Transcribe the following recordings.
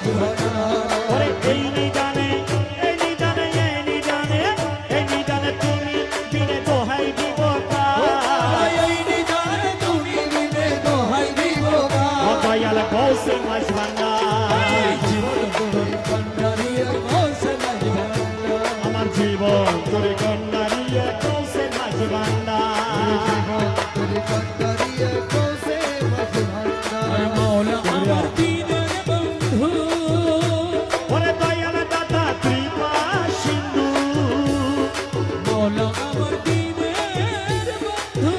মাঝি ভান্ডার ওরে এই নিদানে এই নিদানে এই নিদানে এই নিদানে তুমি বিনে দোহাই দিব এই নিদানে তুমি বিনে দোহাই দিব ও দয়াল গৌসে মাঝ ভান্ডার জীবন তোর কন্যারিয়া গৌসে মাঝি ভান্ডার আমার জীবন তোর কন্যারিয়া গৌসে মাঝ ভান্ডার তোর কন্যারিয়া গৌসে মাঝি ভান্ডার মৌলা আমার দিনের বন্ধু ওরে দয়াল দাতা কৃপা সিন্ধু মৌলা আমার দিনের বন্ধু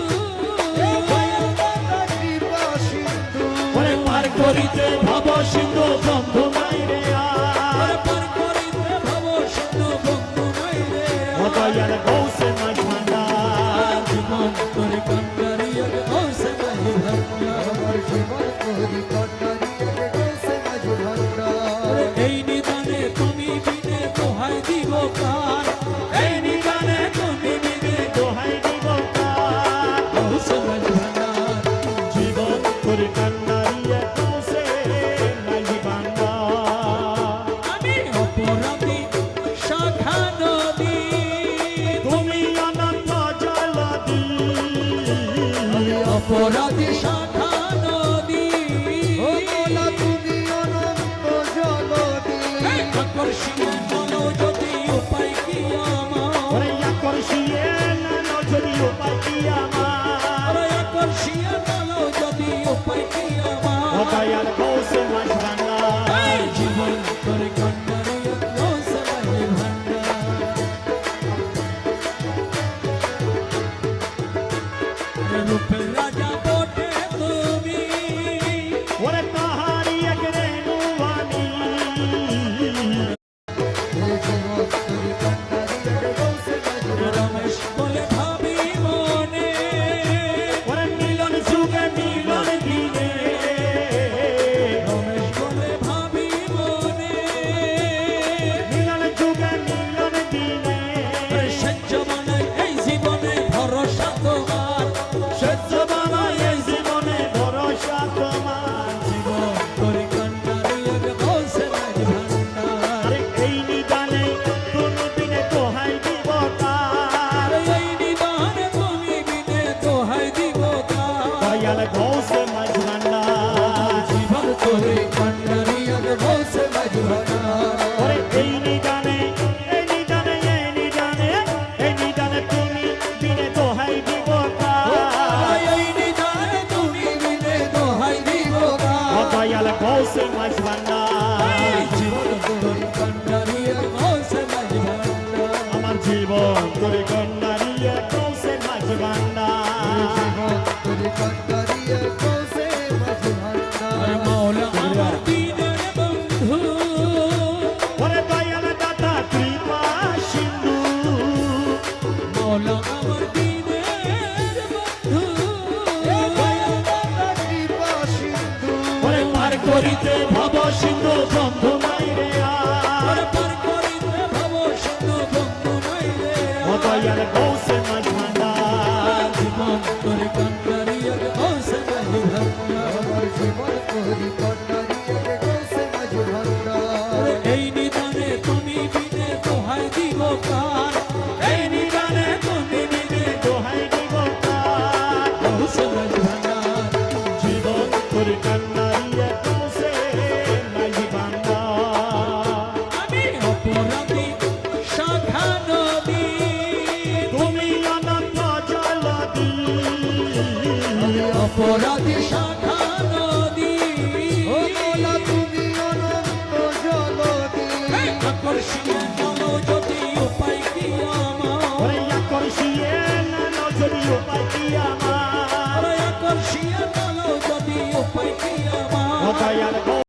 কৃপা সিন্ধু ওরে পার করিতে ভব সিন্ধু বন্ধু নাই রে আর পার করিতে ভব সিন্ধু বন্ধু নাই রে ও দয়াল গৌসে মাঝ ভান্ডার জীবন তোর কন্যারিয়া গৌসে মাঝি ভান্ডার আমার জীবন তোর কন্যারিয়া গৌসে মাঝি ভান্ডার এই নিদানে তুমি বিনে দোহাই দিব কার এই নিদানে তুমি বিনে দোহাই দিব কার গৌসে মাঝি ভান্ডার জীবন তোর কন্যারিয়া গৌসে মাঝ ভান্ডার আমি অপরাধী শাখা নদী তুমি অনন্ত জলদি আমি অপরাধী শাখা নদী ও মোলা তুমি অনন্ত জলদি আকর্ষণীয় চলো যদি উপায় কি আমার ওরে আকর্ষিয়ে না যদি উপায় কি আমার আকর্ষণীয় চলো যদি উপায় কি ও আমার দয়াল গৌসে মাঝ ভান্ডার জীবন তোর কন্যারিয়া গৌসে মাঝি ভান্ডার রূপের রাজা বটে তুমি ওরে তাহারি এক রেণু বাণী জীবন তোর কন্যারিয়া গৌসে মাঝি ভান্ডার রমেশ বলে ভাবি মনে ওরে মিলন যুগে মিলন দিনে রমেশ বলে ভাবি মনে মিলন যুগে মিলন দিনে সহ্য মানে এই জীবনে ভরসা তোমার সহ্য বানাই এই জীবনে ভরসা তোমার জীবন তোর কন্যারিয়া গৌসে মাঝি ভান্ডার আরে এই নিদানে তুমি বিনে দোহাই দিব কার এই নিদানে তুমি বিনে দোহাই দিব কার দয়াল গৌসে মাঝ ভান্ডার জীবন তোর কন্যারিয়া গৌসে মাঝি ভান্ডার ওরে এই নিদানে এই নিদানে এই নিদানে এই নিদানে তুমি বিনে দোহাই দিব কার এই নিদানে তুমি বিনে দোহাই দিব ও কার দয়াল গৌসে মাঝ ভান্ডার জীবন তোর কন্যারিয়া গৌসে মাঝি ভান্ডার আমার জীবন তোর কন্যারিয়া গৌসে মাঝ ভান্ডার জীবন তোর কন্যারিয়া গৌসে মাঝি ভান্ডার মৌলা আমার দিনের বন্ধু ওরে দয়াল দাতা কৃপা সিন্ধু মৌলা আমার দিনের বন্ধু কৃপা সিন্ধু ওরে পার করিতে ভব সিন্ধু বন্ধু নাই রে আর পার করিতে ভব সিন্ধু বন্ধু নাই রে ও দয়াল গৌসে মাঝ ভান্ডার জীবন তোর কন্যারিয়া গৌসে মাঝি ভান্ডার আমার জীবন তোর কন্যারিয়া গৌসে মাঝি ভান্ডার এই নিদানে তুমি বিনে দোহাই দিব কার এই নিদানে তুমি বিনে দোহাই দিব কার গৌসে মাঝি ভান্ডার জীবন তোর কন্যারিয়া গৌসে মাঝ ভান্ডার আমি অপরাধী শাখা নদী তুমি অনন্ত জলদি আমি অপরাধী শাখা নদী ও মোলা তুমি অনন্ত জলদি আকর্ষণীয় চলো যদি উপায় কি আমার ওরে আকর্ষিয়ে না যদি উপায় কি আমার আকর্ষণীয় চলো যদি উপায় কি ও আমার দয়াল